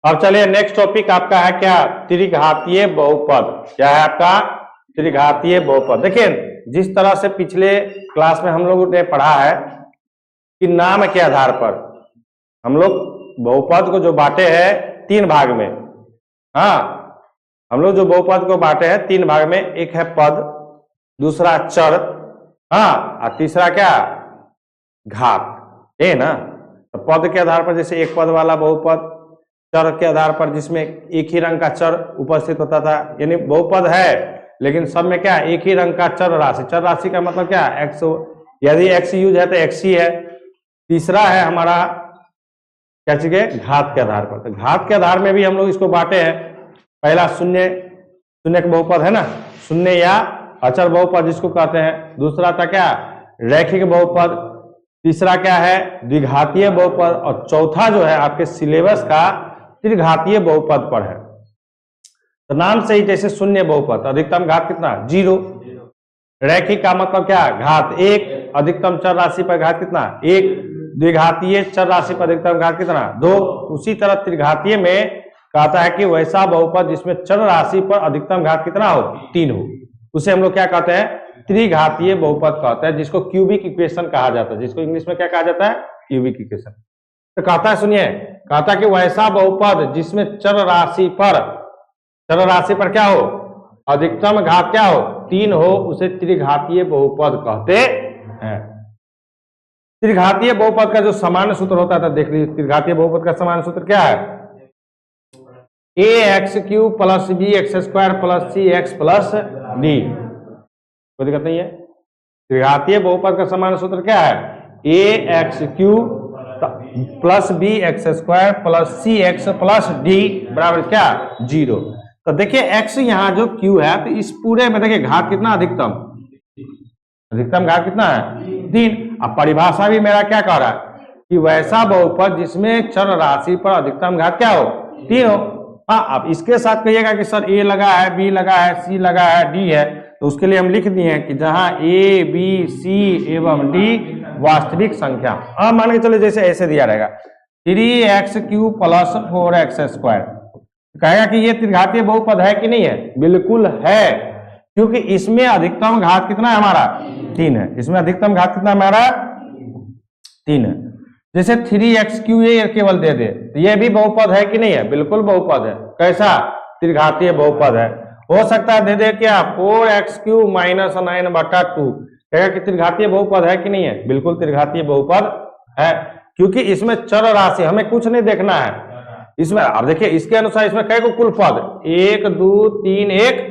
अब चलिए next topic आपका है क्या, त्रिघातीय बहुपद। क्या है आपका, त्रिघातीय बहुपद। देखिए जिस तरह से पिछले क्लास में हम लोगों ने पढ़ा है कि नाम के आधार पर हम लोग बहुपद को जो बांटे हैं तीन भाग में। हाँ, हम लोग जो बहुपद को बांटे हैं तीन भाग में, एक है पद, दूसरा चर, हाँ, और तीसरा क्या, घात, है ना। तो पद के आधार पर जैसे एक पद वाला बहुपद, चर के आधार पर जिसमें एक ही रंग का चर उपस्थित होता था, यानी बहुपद है लेकिन सब में क्या, एक ही रंग का चर राशि। चर राशि का मतलब क्या, एक्स, यदि एक्स यूज है तो एक्स ही है। तीसरा है हमारा क्या चीज है, घात के आधार पर। तो घात के आधार में भी हम लोग इसको बांटे हैं। पहला शून्य, शून्य का बहुपद है ना, शून्य या अचर बहुपद जिसको कहते हैं। दूसरा था क्या, रैखिक बहुपद। तीसरा क्या है, द्विघातीय बहुपद। और चौथा जो है आपके सिलेबस का त्रिघातीय बहुपद पर है। तो नाम से ही जैसे शून्य बहुपद, अधिकतम घात कितना, 0। रैखिक का मतलब क्या, घात 1, अधिकतम चर राशि पर घात कितना, 1। द्विघातीय चर राशि पर अधिकतम घात कितना, 2। उसी तरह त्रिघातीय में कहता है कि वैसा बहुपद जिसमें चर राशि पर अधिकतम घात कितना हो, 3 हो, उसे हम लोग क्या कहते हैं, त्रिघातीय बहुपद कहते हैं, जिसको क्यूबिक इक्वेशन कहा जाता है। जिसको इंग्लिश में क्या कहा जाता है, क्यूबिक इक्वेशन। तो कहता है, सुनिए, कहता है कि वैसा बहुपद जिसमें चर राशि पर क्या हो, अधिकतम घात क्या हो, 3 हो, उसे त्रिघातीय बहुपद कहते हैं। त्रिघातीय बहुपद का जो सामान्य सूत्र होता है, देख लीजिए त्रिघातीय बहुपद का सामान्य सूत्र क्या है, ax³ plus bx² plus cx plus d। कोई दिक्कत नहीं है। त्रिघातीय बहुपद का सामान्य सूत्र क्या है, ax³ plus bx² plus cx plus d बराबर क्या, 0। तो देखिए x यहाँ जो q है, तो इस पूरे में देखिए घात कितना, अधिकतम घात कितना है, 3। अब परिभाषा भी मेरा क्या कह रहा है कि वैसा बहुपद जिसमें चर राशि पर अधिकतम घात क्या हो, 3 हो। हाँ, अब इसके साथ कहिएगा कि सर a लगा है, b लगा है, c लगा है, d है, तो उसके लिए हम लिख दिए कि जहां a, b, c एवं d वास्तविक संख्या। अब मान के चलो जैसे ऐसे दिया रहेगा 3x³ प्लस 4x², कहेगा कि ये त्रिघातीय बहुपद है कि नहीं है, बिल्कुल है, क्योंकि इसमें अधिकतम घात कितना है हमारा, 3 है। इसमें अधिकतम घात कितना हमारा, 3 है। जैसे 3x³ ये केवल दे दे तो ये भी बहुपद है कि नहीं है, बिल्कुल बहुपद है। कैसा, त्रिघातीय बहुपद है। हो सकता है दे दे क्या, 4x³ माइनस 9/2, कहेगा कि त्रिघातीय बहुपद है कि नहीं है, बिल्कुल त्रिघातीय बहुपद है, क्योंकि इसमें चर राशि, हमें कुछ नहीं देखना है इसमें। अब देखिए इसके अनुसार इसमें कई को कुल पद, 1 2 3 1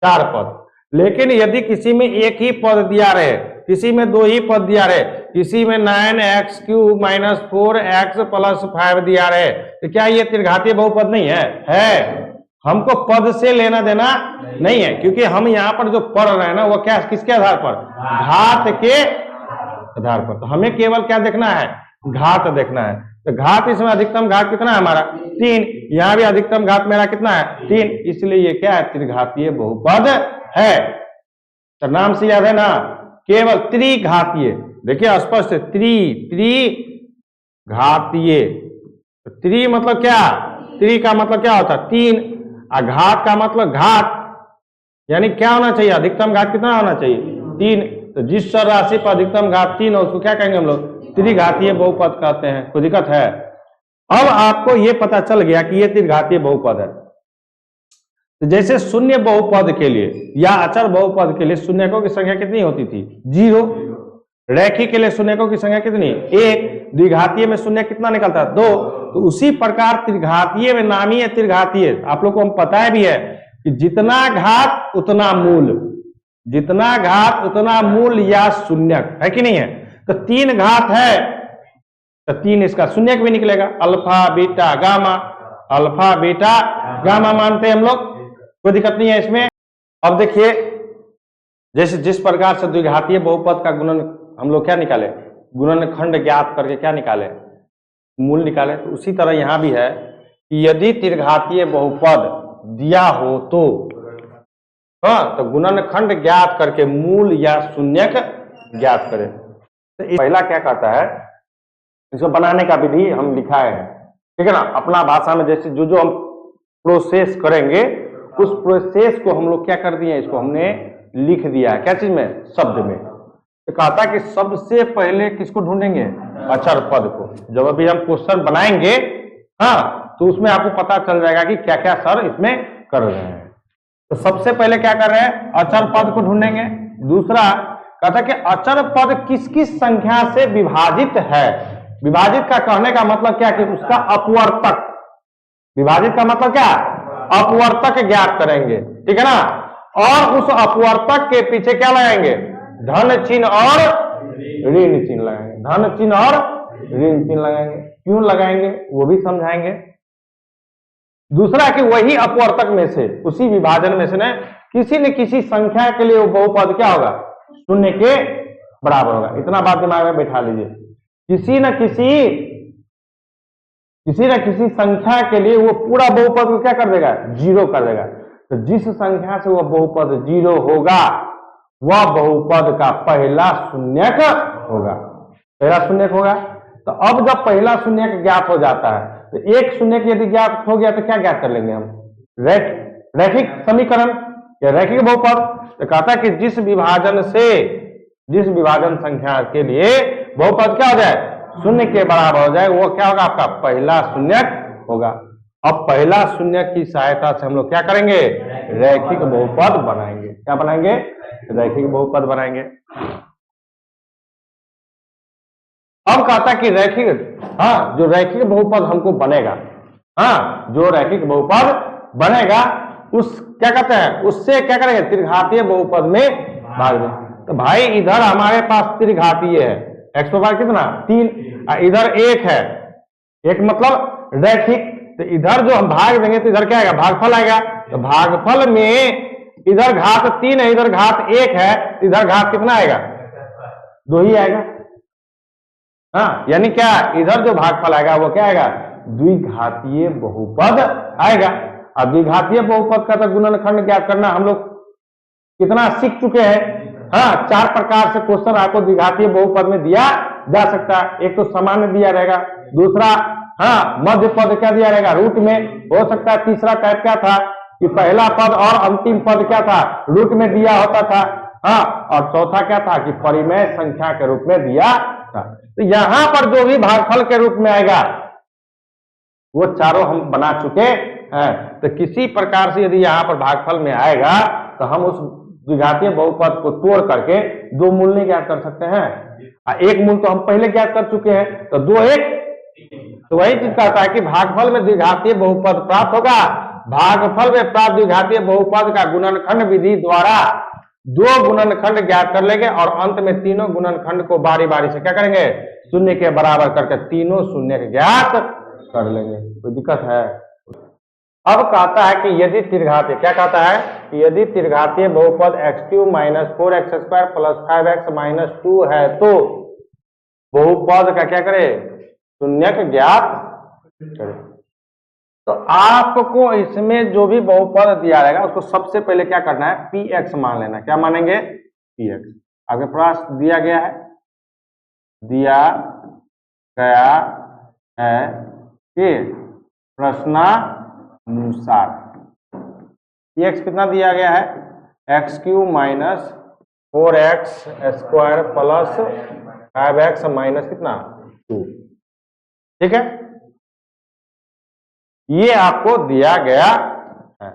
4 पद। लेकिन यदि किसी में एक ही पद दिया रहे, किसी में 2 ही पद दिया रहे, किसी में 9x³ माइनस 4x प्लस 5 दिया रहे, तो क्या ये त्रिघातीय बहुपद नहीं है? हमको पद से लेना देना नहीं है, क्योंकि हम यहाँ पर जो पढ़ रहे हैं ना, वो क्या, किसके आधार पर, घात के आधार पर। तो हमें केवल क्या देखना है, घात देखना है। तो घात, इसमें अधिकतम घात कितना है हमारा, 3। यहाँ भी अधिकतम घात मेरा कितना है, 3, इसलिए ये क्या है, त्रिघातीय बहुपद है। तो नाम से याद है ना, केवल त्रिघातीय। देखिए स्पष्ट, त्रिघातीय। त्रि मतलब क्या, त्रि का मतलब क्या होता है, 3, और घात का मतलब घात, यानी क्या होना चाहिए, अधिकतम घात कितना होना चाहिए, 3। तो जिस चर राशि पर अधिकतम घात 3 हो उसको क्या कहेंगे हम लोग, त्रिघातीय बहुपद कहते हैं। कोई दिक्कत है? अब आपको यह पता चल गया कि यह त्रिघातीय बहुपद है। तो जैसे शून्य बहुपद के लिए या अचर बहुपद के लिए शून्यकों की संख्या कितनी होती थी, 0। रैखिक के लिए शून्यकों की संख्या कितनी, 1। द्विघातीय में शून्य कितना निकलता है, 2। तो उसी प्रकार त्रिघातीय में, नामी है त्रिघातीय, आप लोग को हम पता भी है कि जितना घात उतना मूल, जितना घात उतना मूल या शून्यक, है कि नहीं है। तो 3 घात है तो 3 इसका शून्यक भी निकलेगा, alpha beta gamma, alpha beta gamma मानते हैं हम लोग, कोई दिक्कत नहीं है इसमें। अब देखिए जैसे जिस प्रकार से द्विघातीय बहुपद का गुणन हम लोग क्या निकाले, गुणनखंड ज्ञात करके क्या निकाले, मूल निकाले, तो उसी तरह यहां भी है कि यदि त्रिघातीय बहुपद दिया हो तो, हाँ, तो गुणनखंड ज्ञात करके मूल या शून्यक ज्ञात करें। तो पहला क्या कहता है, इसको बनाने का विधि हम लिखा है, ठीक है ना। अपना भाषा में जैसे जो जो हम प्रोसेस करेंगे उस प्रोसेस को हम लोग क्या कर दिए, इसको हमने लिख दिया है क्या चीज में, शब्द में। तो कहा था कि सबसे पहले किसको ढूंढेंगे, अचर पद को। जब अभी हम क्वेश्चन बनाएंगे हाँ तो उसमें आपको पता चल जाएगा कि क्या क्या सर इसमें कर रहे हैं। तो सबसे पहले क्या कर रहे हैं, अचर पद को ढूंढेंगे। दूसरा कहता कि अचर पद किस किस संख्या से विभाजित है। विभाजित का कहने का मतलब क्या कि उसका अपवर्तक, विभाजित का मतलब क्या, अपवर्तक ज्ञात करेंगे, ठीक है ना। और उस अपवर्तक के पीछे क्या लगाएंगे, धन चिन्ह और ऋण चिन्ह लगाएंगे, धन चिन्ह और ऋण चिन्ह लगाएंगे। क्यों लगाएंगे वो भी समझाएंगे। दूसरा कि वही अपवर्तक में से, उसी विभाजन में से न किसी संख्या के लिए वो बहुपद क्या होगा, शून्य के बराबर होगा। इतना बात दिमाग में बैठा लीजिए। किसी न किसी संख्या के लिए वो पूरा बहुपद को क्या कर देगा, जीरो कर देगा। तो जिस संख्या से वह बहुपद जीरो होगा वह बहुपद का पहला शून्यक होगा, पहला शून्यक होगा। तो अब जब पहला शून्यक ज्ञात हो जाता है तो एक शून्यक यदि ज्ञात हो गया तो क्या ज्ञात कर लेंगे हम, रैखिक समीकरण या रैखिक बहुपद। तो कहता है कि जिस विभाजन संख्या के लिए बहुपद क्या हो जाए, शून्य के बराबर हो जाए, वो क्या होगा, आपका पहला शून्यक होगा। अब पहला शून्यक की सहायता से हम लोग क्या करेंगे, रैखिक बहुपद बनाएंगे। क्या बनाएंगे, रैखिक बहुपद बनाएंगे। अब कहता कि रैखिक, हाँ जो रैखिक बहुपद हमको बनेगा, हाँ जो रैखिक बहुपद बनेगा उस क्या कहते हैं, उससे क्या करेंगे, त्रिघातीय बहुपद में भाग दें। तो भाई इधर हमारे पास त्रिघातीय है, एक्स पावर कितना 3, इधर 1 है, एक मतलब रैखिक। तो इधर जो हम भाग देंगे तो इधर क्या आएगा, भागफल आएगा। तो भागफल में इधर घात 3 है, इधर घात 1 है, इधर घात कितना आएगा, 2 ही आएगा। हाँ यानी क्या, इधर जो भागफल आएगा वो क्या आएगा, द्विघातीय बहुपद आएगा। और द्विघातीय बहुपद का तो गुणनखंड ज्ञात करना हम लोग कितना सीख चुके हैं। हाँ 4 प्रकार से क्वेश्चन आपको द्विघातीय बहुपद में दिया जा सकता है। एक तो सामान्य दिया रहेगा, दूसरा हाँ मध्य पद क्या दिया रहेगा, रूट में हो सकता है। तीसरा टाइप क्या था कि पहला पद और अंतिम पद क्या था, रूट में दिया होता था। हाँ और चौथा क्या था कि परिमेय संख्या के रूप में दिया था। तो यहां पर जो भी भागफल के रूप में आएगा वो चारों हम बना चुके हैं। तो किसी प्रकार से यदि यहाँ पर भागफल में आएगा तो हम उस द्विघातीय बहुपद को तोड़ करके 2 मूल नहीं ज्ञात कर सकते हैं। एक मूल तो हम पहले ज्ञात कर चुके हैं, तो 2 1। तो वही चीज कहता है कि भागफल में द्विघातीय बहुपद प्राप्त होगा। भागफल में प्राप्त द्विघातीय बहुपद का गुणनखंड विधि द्वारा 2 गुणनखंड ज्ञात कर लेंगे और अंत में तीनों गुणनखंड को बारी बारी से क्या करेंगे, शून्य के बराबर करके तीनों शून्य ज्ञात कर लेंगे। कोई दिक्कत है। अब कहता है कि यदि त्रिघातीय, क्या कहता है कि यदि त्रिघातीय बहुपद x³ - 4x² + 5x - 2 है तो बहुपद का क्या करे, शून्यक ज्ञात करे। तो आपको इसमें जो भी बहुपद दिया रहेगा उसको सबसे पहले क्या करना है, px मान लेना। क्या मानेंगे, px। आपके पास दिया गया है कि प्रश्नानुसार px कितना दिया गया है, x³ - 4x² + 5x - कितना 2, ठीक है। ये आपको दिया गया है।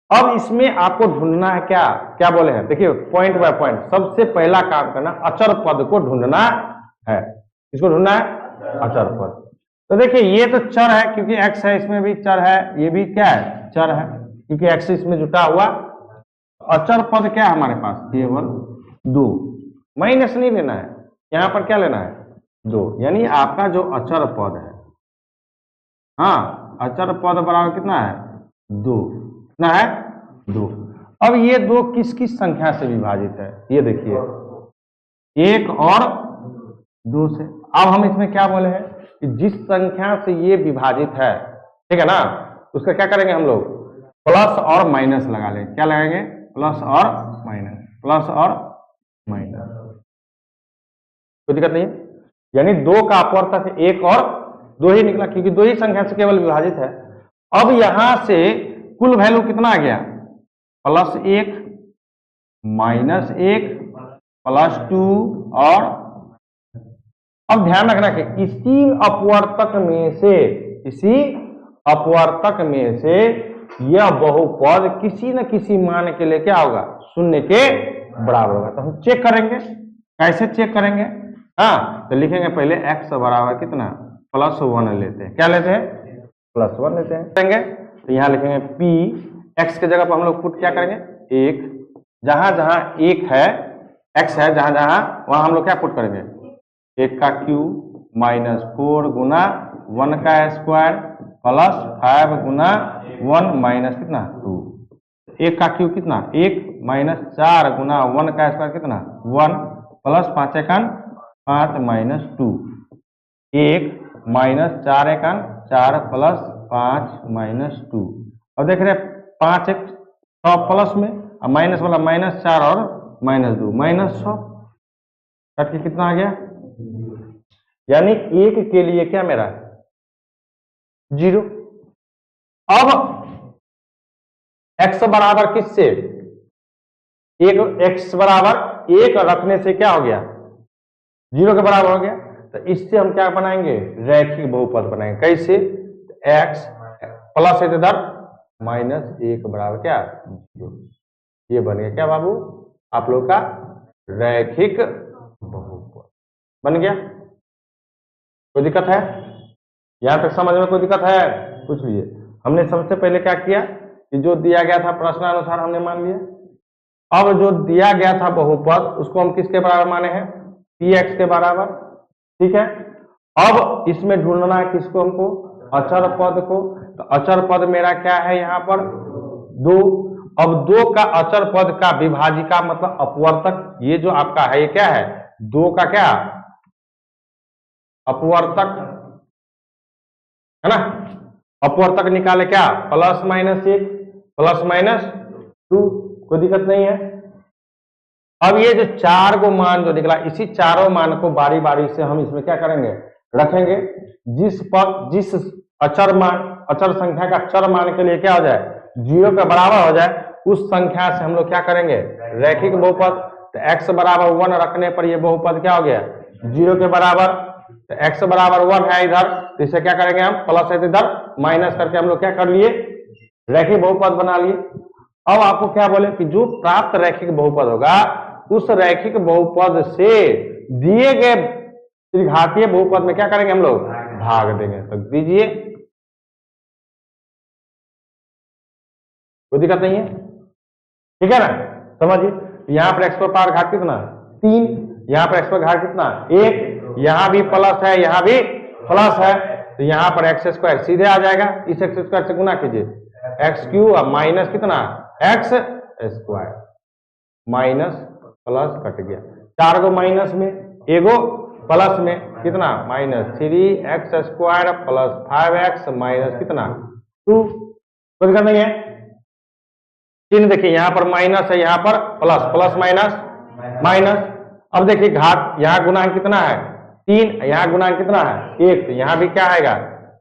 अब इसमें आपको ढूंढना है क्या, क्या बोले हैं, देखिए पॉइंट बाय पॉइंट। सबसे पहला काम करना अचर पद को ढूंढना है। किसको ढूंढना है, अचर पद। तो देखिए ये तो चर है क्योंकि x है, इसमें भी चर है, ये भी क्या है, चर है क्योंकि x इसमें जुटा हुआ। अचर पद क्या है हमारे पास, केवल 2, माइनस नहीं लेना है, यहां पर क्या लेना है, 2। यानी आपका जो अचर पद है, हाँ अचर पद बराबर कितना है, 2। कितना है, 2। अब ये 2 किस किस संख्या से विभाजित है, ये देखिए 1 और 2 से। अब हम इसमें क्या बोले हैं कि जिस संख्या से ये विभाजित है, ठीक है ना, उसका क्या करेंगे हम लोग, प्लस और माइनस लगा लेंगे। क्या लगाएंगे, प्लस और माइनस, प्लस और माइनस, कोई दिक्कत नहीं है। यानी 2 का अपवर्तक 1 और 2 ही निकला, क्योंकि 2 ही संख्या से केवल विभाजित है। अब यहां से कुल वैल्यू कितना आ गया, +1 -1 +2 और अब ध्यान रखना कि इसी अपवर्तक में से यह बहुपद किसी न किसी मान के लिए क्या होगा, 0 के बराबर होगा। तो हम चेक करेंगे, कैसे चेक करेंगे, हाँ तो लिखेंगे पहले x बराबर कितना, +1 लेते हैं, क्या लेते हैं, +1 लेते हैं, करेंगे तो यहाँ लिखेंगे p, x के जगह पर हम लोग पुट क्या करेंगे, 1, जहां जहां 1 है, x है, जहां जहां वहां हम लोग क्या पुट करेंगे, 1 का क्यूब -4 गुना 1 का स्क्वायर प्लस 5 गुना 1 माइनस कितना 2, 1 का क्यूब कितना 1 -4 गुना 1 का स्क्वायर कितना 1 प्लस 5 एकन 5 माइनस 2, 1 -4 एकन 4 प्लस 5 माइनस 2। और देख रहे 5 एक 100 प्लस में और माइनस वाला -4 और -2 -100 कट के कितना आ गया, यानी 1 के लिए क्या मेरा 0। अब x बराबर किससे, x बराबर 1 रखने से क्या हो गया, 0 के बराबर हो गया। तो इससे हम क्या बनाएंगे, रैखिक बहुपद बनाएंगे, कैसे, x प्लस है इधर -1 बराबर क्या 0। ये बन गया क्या बाबू, आप लोग का रैखिक बहुपद बन गया। कोई दिक्कत है, यहां तक समझ में कोई दिक्कत है, पूछ लीजिए। हमने सबसे पहले क्या किया कि जो दिया गया था प्रश्नानुसार हमने मान लिया। अब जो दिया गया था बहुपद उसको हम किसके बराबर माने हैं, px के बराबर, ठीक है। अब इसमें ढूंढना है किसको, हमको अचर पद को। तो अचर पद मेरा क्या है यहाँ पर 2। अब 2 का अचर पद का विभाजिका मतलब अपवर्तक, ये जो आपका है ये क्या है 2 का क्या अपवर्तक है ना, अपवर्तक निकाले क्या +-1 +-2, कोई दिक्कत नहीं है। अब ये जो 4 को मान जो निकला, इसी चारों मान को बारी बारी से हम इसमें क्या करेंगे रखेंगे, जिस अचर संख्या का चर मान के लिए क्या हो जाए 0 के बराबर हो जाए, उस संख्या से हम लोग क्या करेंगे रैखिक बहुपद। तो x बराबर 1 रखने पर ये बहुपद क्या हो गया 0 के बराबर। तो x बराबर 1 है इधर, तो इसे क्या करेंगे हम प्लस है इधर माइनस करके हम लोग क्या कर लिए रैखिक बहुपद बना लिए। अब आपको क्या बोले कि जो प्राप्त रैखिक बहुपद होगा उस रैखिक बहुपद से दिए गए त्रिघातीय बहुपद में क्या करेंगे हम लोग भाग देंगे। तो दीजिए, कोई दिक्कत नहीं है, ठीक है ना, समझिए। यहाँ पर x पर पावर घात कितना 3, यहाँ पर x पर घात कितना 1, यहाँ भी प्लस है यहाँ भी प्लस है, तो यहाँ पर x² सीधे आ जाएगा, इस x² से गुना कीजिए x³ और माइनस कितना x² माइनस प्लस कट गया, 4 गो माइनस में एगो प्लस में कितना -3x² प्लस 5x माइनस कितना 2, कोई दिक्कत नहीं है। चिन्ह देखिए यहाँ पर माइनस है, यहाँ पर प्लस, प्लस माइनस माइनस। अब देखिए घात, यहाँ गुणांक कितना है 3, यहाँ गुणांक कितना है 1, तो यहाँ भी क्या आएगा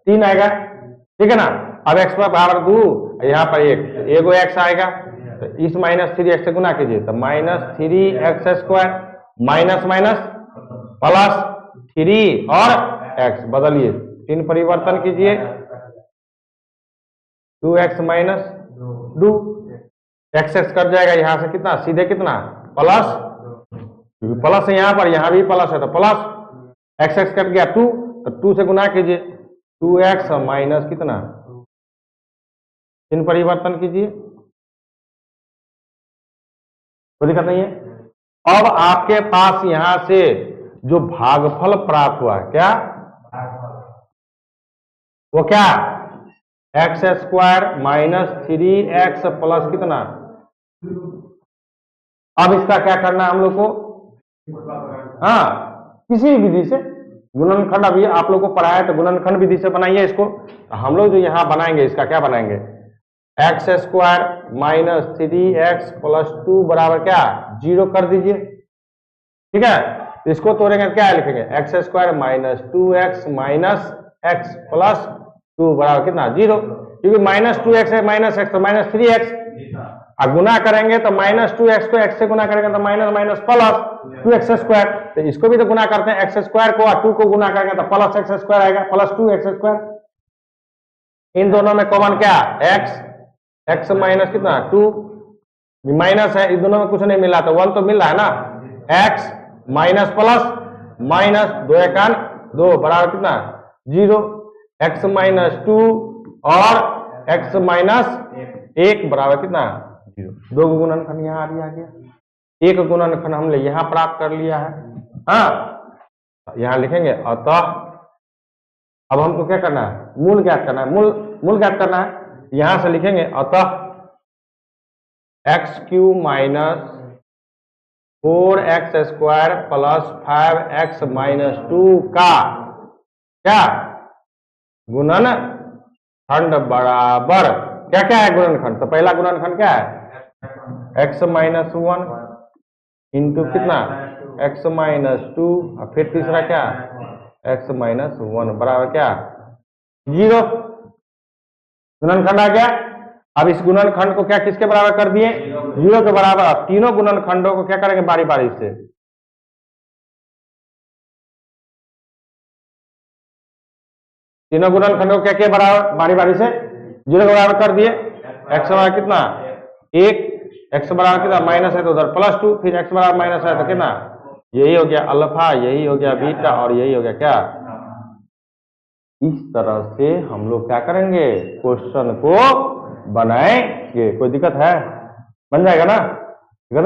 3 आएगा, ठीक है ना। अब x पर बराबर 2, यहाँ पर 1, तो एगो x आएगा, तो इस -3x से गुना कीजिए तो -3x² माइनस माइनस प्लस 3 और x, बदलिए चिन्ह परिवर्तन कीजिए 2x माइनस 2, x कट जाएगा यहाँ से कितना सीधे कितना प्लस, क्योंकि प्लस है यहाँ पर, यहाँ भी प्लस है तो प्लस, x कट गया 2, तो 2 से गुना कीजिए 2x माइनस कितना, चिन्ह परिवर्तन कीजिए, कोई दिक्कत नहीं है। अब आपके पास यहां से जो भागफल प्राप्त हुआ क्या, वो क्या x² माइनस 3x प्लस कितना। अब इसका क्या करना है हम लोग को, हाँ किसी भी विधि से गुणनखंड, अभी आप लोग को पढ़ाया तो गुणनखंड विधि से बनाइए इसको। हम लोग जो यहाँ बनाएंगे इसका क्या बनाएंगे x² माइनस 3x प्लस 2 बराबर क्या 0 कर दीजिए, ठीक है। इसको तोड़ेंगे क्या लिखेंगे x² minus 2x minus x plus 2 बराबर कितना 0, क्योंकि -2x है -x तो -3x, अब गुना करेंगे तो -2x को x से गुना करेंगे तो माइनस माइनस प्लस 2x², तो इसको भी तो गुना करते हैं x² को, और 2 को गुना करेंगे तो प्लस x² आएगा, प्लस 2x²। इन दोनों में कॉमन क्या x माइनस कितना 2, माइनस है, इन दोनों में कुछ नहीं मिला तो 1 तो मिल रहा है ना, x माइनस प्लस माइनस 2 एकान 2 बराबर कितना 0, x माइनस 2 और x माइनस 1 बराबर कितना 0। 2 गुणनखंड यहाँ आ गया, एक गुणनखंड हमने यहाँ प्राप्त कर लिया है। हाँ, यहाँ लिखेंगे अतः, अब हमको क्या करना है, मूल ज्ञात करना है, मूल ज्ञात करना है। यहां से लिखेंगे अतः x³ minus 4x² plus 5x minus 2 का क्या गुणनखंड बराबर क्या क्या है गुणनखंड, तो पहला गुणनखंड क्या है x माइनस 1 इंटू कितना x माइनस 2, और फिर तीसरा क्या x माइनस 1 बराबर क्या 0। गुणनखंड आ गया। अब इस गुणनखंड को क्या किसके बराबर कर दिए 0 के बराबर। अब तीनों गुणनखंडों को क्या करेंगे बारी बारी से, तीनों गुणनखंडों को क्या क्या बराबर बारी बारी से 0 के बराबर कर दिए। x बराबर कितना 1, x बराबर कितना माइनस है तो उधर प्लस 2, फिर x बराबर माइनस है तो कितना, यही हो गया अल्फा, यही हो गया बीटा और यही हो गया क्या। इस तरह से हम लोग क्या करेंगे क्वेश्चन को बनाएंगे। कोई दिक्कत है, बन जाएगा ना।